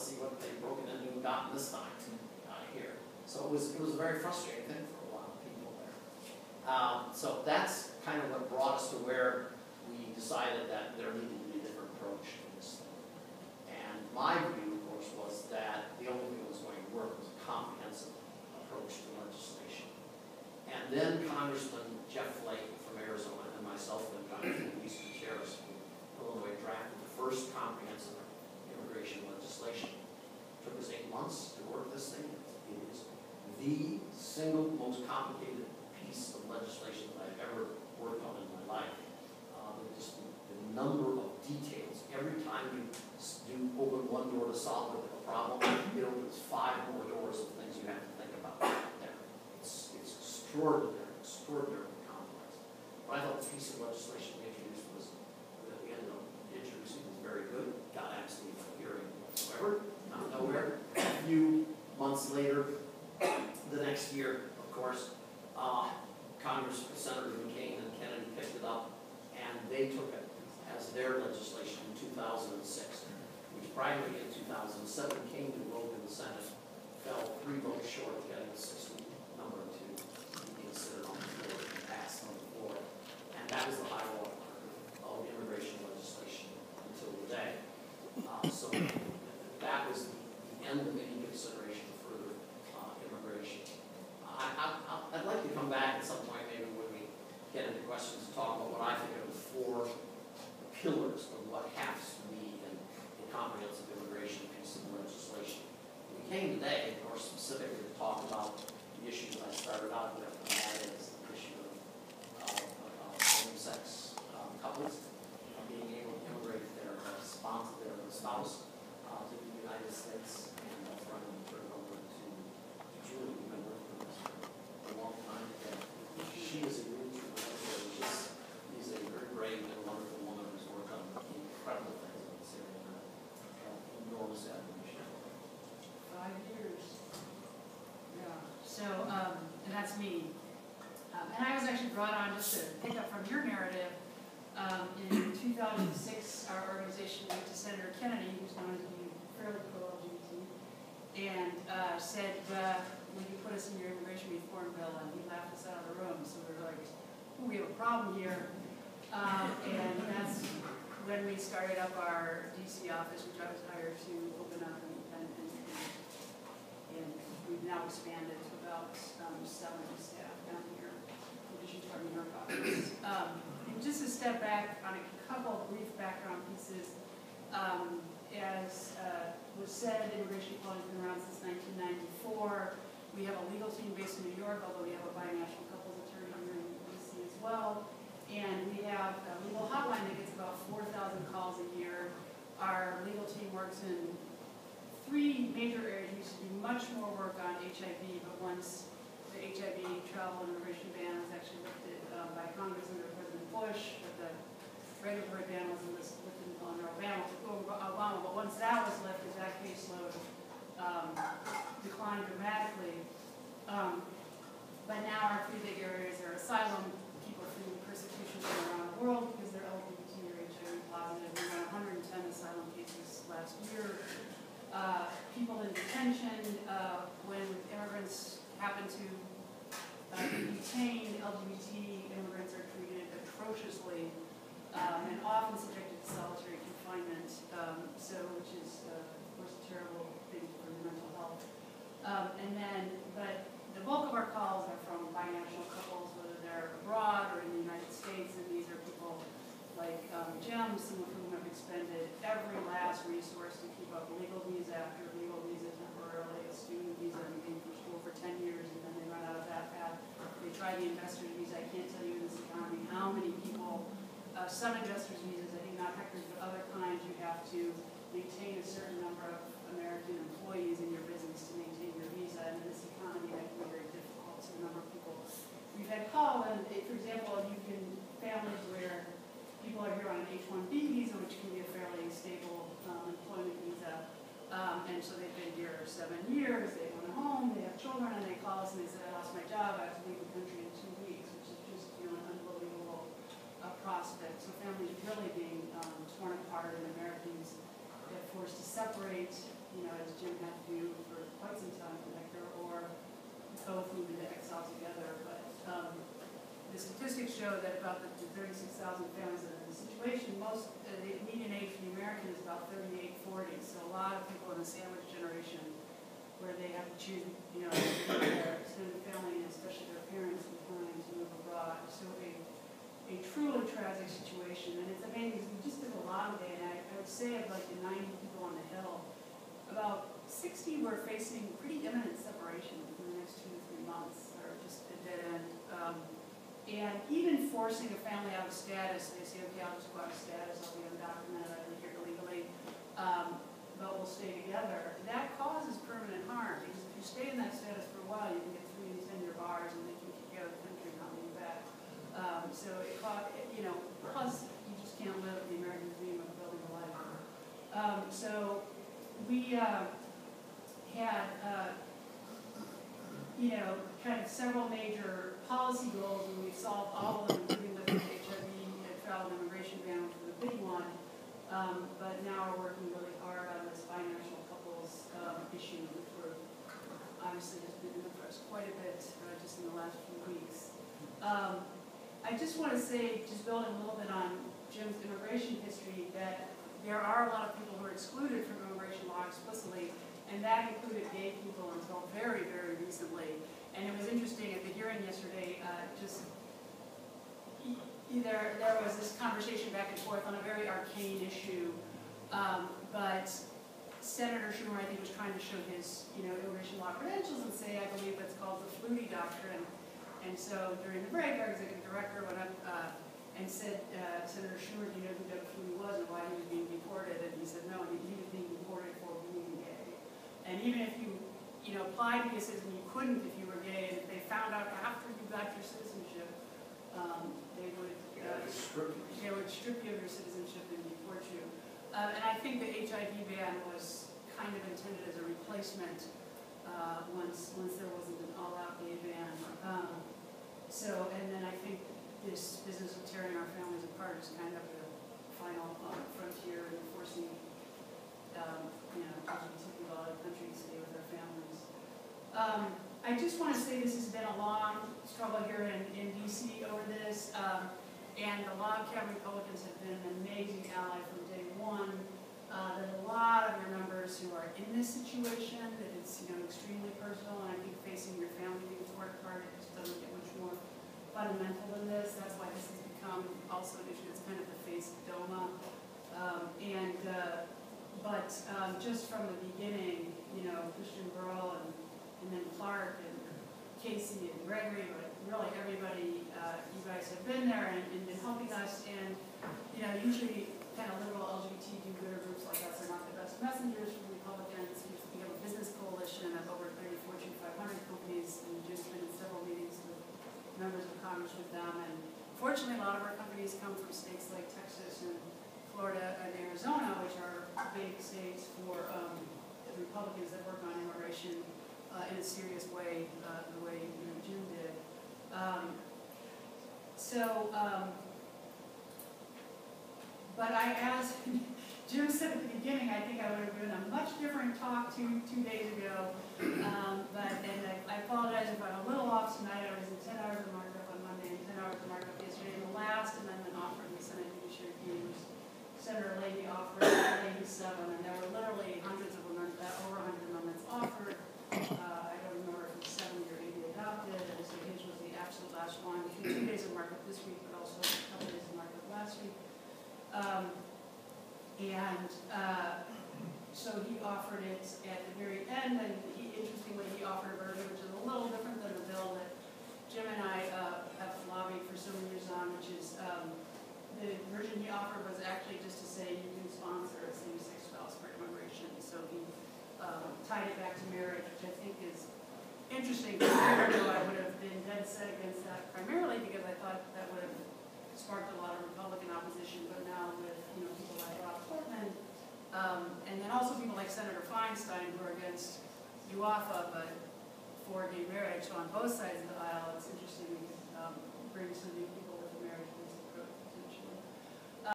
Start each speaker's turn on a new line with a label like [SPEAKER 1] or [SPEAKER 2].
[SPEAKER 1] let's see what they've broken into and gotten this time here. So it was a very frustrating thing for a lot of people there. So that's kind of what brought us to where we decided that there needed to be a different approach to this thing. And my view, of course, was that the only thing that was going to work was a comprehensive approach to legislation. And then Congressman Jeff Flake from Arizona and myself and Jonathan Eastern Chairs from Illinois drafted the first comprehensive immigration legislation. It took us 8 months to work this thing. It is the single most complicated piece of legislation that I've ever worked on in my life. Just the number of details. Every time you open one door to solve a problem, it opens 5 more doors of things you have to think about there. It's extraordinarily complex. But I thought the piece of legislation we introduced that we ended up introducing was very good. Got absolutely no hearing whatsoever, out of nowhere. A few months later, the next year, of course, Congress, Senators McCain and Kennedy picked it up, and they took it as their legislation in 2006, which primarily in 2007 came to a vote in the Senate, fell 3 votes short of getting a 60 number to be considered on the floor and passed on the floor. And that was the high water mark of immigration legislation until today. So that was the end of any consideration of further immigration. I'd like to come back at some point, maybe when we get into questions, to talk about what I think are the 4 pillars of what has to be in a comprehensive immigration piece of legislation. We came today, of course, specifically to talk about the issues I started out with, and that is the issue of same-sex couples being able to immigrate their spouse to the United States. And that's where I'm going to turn it over to Julie. We've been working on this for a long time together. She is a really she's a very brave and wonderful woman who's worked on incredible things in this area. Enormous admiration.
[SPEAKER 2] 5 years. Yeah. So, and that's me. And I was actually brought on just to pick up from your narrative. In 2006, our organization went to Senator Kennedy, who's known to be fairly pro-LGBT, and said, will you put us in your immigration reform bill? And he laughed us out of the room. So we were like, oh, we have a problem here. And that's when we started up our DC office, which I was hired to open up, and we've now expanded to about 70 staff down here, in addition to our New York office. And just to step back on a couple of brief background pieces, as was said, immigration equality has been around since 1994. We have a legal team based in New York, although we have a binational couples attorney here in DC as well. And we have a legal hotline that gets about 4,000 calls a year. Our legal team works in 3 major areas. We used to do much more work on HIV, but once the HIV travel and immigration ban was actually lifted by Congress under President Bush, but the regulatory ban was lifted under Obama. But once that was lifted, that caseload declined dramatically. But now our 3 big areas are asylum, people fleeing persecution from around the world because they're LGBT or HIV positive. We ran 110 asylum cases last year. People in detention, when immigrants happen to be detained, LGBT immigrants are treated atrociously and often subjected to solitary confinement, which is, of course, a terrible thing for mental health. But the bulk of our calls are from binational couples, whether they're abroad or in the United States, and these are people like Jim, some of whom have expended every last resource to keep up legal visa after legal visa temporarily, a student visa, and being for school for 10 years, and then they run out of that path. They try the investor's visa. I can't tell you in this economy how many people, some investor's visas, I think not Hector's, but other kinds, you have to maintain a certain number of American employees in your business to maintain your visa, and in this economy that can be very difficult. So the number of people we've had call, and for example, you can families where people are here on an H-1B visa, which can be a fairly stable employment visa, and so they've been here 7 years, they own a home, they have children, and they call us and they say, I lost my job, I have to leave the country in 2 weeks, which is just an unbelievable prospect. So families really being torn apart, and Americans get forced to separate, both move into exile together. But the statistics show that about the 36,000 families that are in this situation, the median age for the American is about 38, 40. So a lot of people in the sandwich generation, where they have to choose, you know, their extended family, and especially their parents, behind to move abroad. So a truly tragic situation, and it's amazing. We just did a lot of data. I would say of like the 90 people on the Hill, about 60 were facing pretty imminent separation in the next 2 to 3 months, or just a dead end. And even forcing a family out of status, they say, okay, I'll just go out of status, I'll be undocumented, I live here illegally, but we'll stay together. That causes permanent harm, because if you stay in that status for a while, you can get 3 and 10-year bars, and they can kick you out of the country and not leave you back. So it caught, you know, plus you just can't live the American dream of building a life. So we had, you know, kind of several major policy goals, and we've solved all of them, including the HIV and travel and immigration ban, which was a big one. But now we're working really hard on this binational couples issue, which we're obviously has been in the press quite a bit just in the last few weeks. I just want to say, just building a little bit on Jim's immigration history, that there are a lot of people who are excluded from immigration law explicitly, and that included gay people until very, very recently. And it was interesting at the hearing yesterday, there was this conversation back and forth on a very arcane issue, but Senator Schumer, I think, was trying to show his, you know, immigration law credentials and say, I believe it's called the Flutie Doctrine. And so during the break, our executive director went up and said, Senator Schumer, do you know who Doug Flutie was and why he was being deported? And he said, no, he was being deported for being gay. And even if you know, applied to be a citizen, you couldn't if you were gay. And if they found out after you got your citizenship, they would strip you of your citizenship and deport you. And I think the HIV ban was kind of intended as a replacement once there wasn't an all-out gay ban. And then I think this business of tearing our families apart is kind of the final frontier in forcing you know, LGBT people out of the country to stay with their families. I just want to say this has been a long struggle here in D.C. over this, and the log cabin Republicans have been an amazing ally from day one. There are a lot of your members who are in this situation, that it's, you know, extremely personal, and I think facing your family being torn apart, it just doesn't get much more fundamental than this. That's why this has become also an issue. It's kind of the face of DOMA. But just from the beginning, you know, Christian Burrell and then Clark and Casey and Gregory, but really everybody, you guys have been there and been helping us. And, you know, usually kind of liberal LGBT do-gooder groups like us are not the best messengers for Republicans. We have a business coalition of over 30 Fortune 500 companies, and Jim's been in several meetings with members of Congress with them. And fortunately, a lot of our companies come from states like Texas and Florida and Arizona, which are big states for Republicans that work on immigration in a serious way, the way, you know, Jim did. But I asked, Jim said at the beginning, I think I would have given a much different talk two days ago. I apologize if I'm a little off tonight. I was in 10 hours of markup on Monday and 10 hours of markup yesterday. And the last amendment offered in the Senate Judiciary Committee was Senator Leahy offered 87, and there were literally hundreds of amendments, over 100 amendments offered. I don't remember if it was 70 or 80 adopted, and so his was the absolute last one. We had 2 days of markup this week, but also a couple days of markup last week. So he offered it at the very end, and interestingly, he offered a version which is a little different than the bill that Jim and I have lobbied for so many years on, which is the version he offered was actually just to say you can sponsor a same-sex spouse for immigration. So he tied it back to marriage, which I think is interesting. I would have been dead set against that, primarily because I thought that would have sparked a lot of Republican opposition, but now with, you know, people like Rob Portman, and then also people like Senator Feinstein, who are against UAFA but for gay marriage. So on both sides of the aisle, it's interesting because it brings some new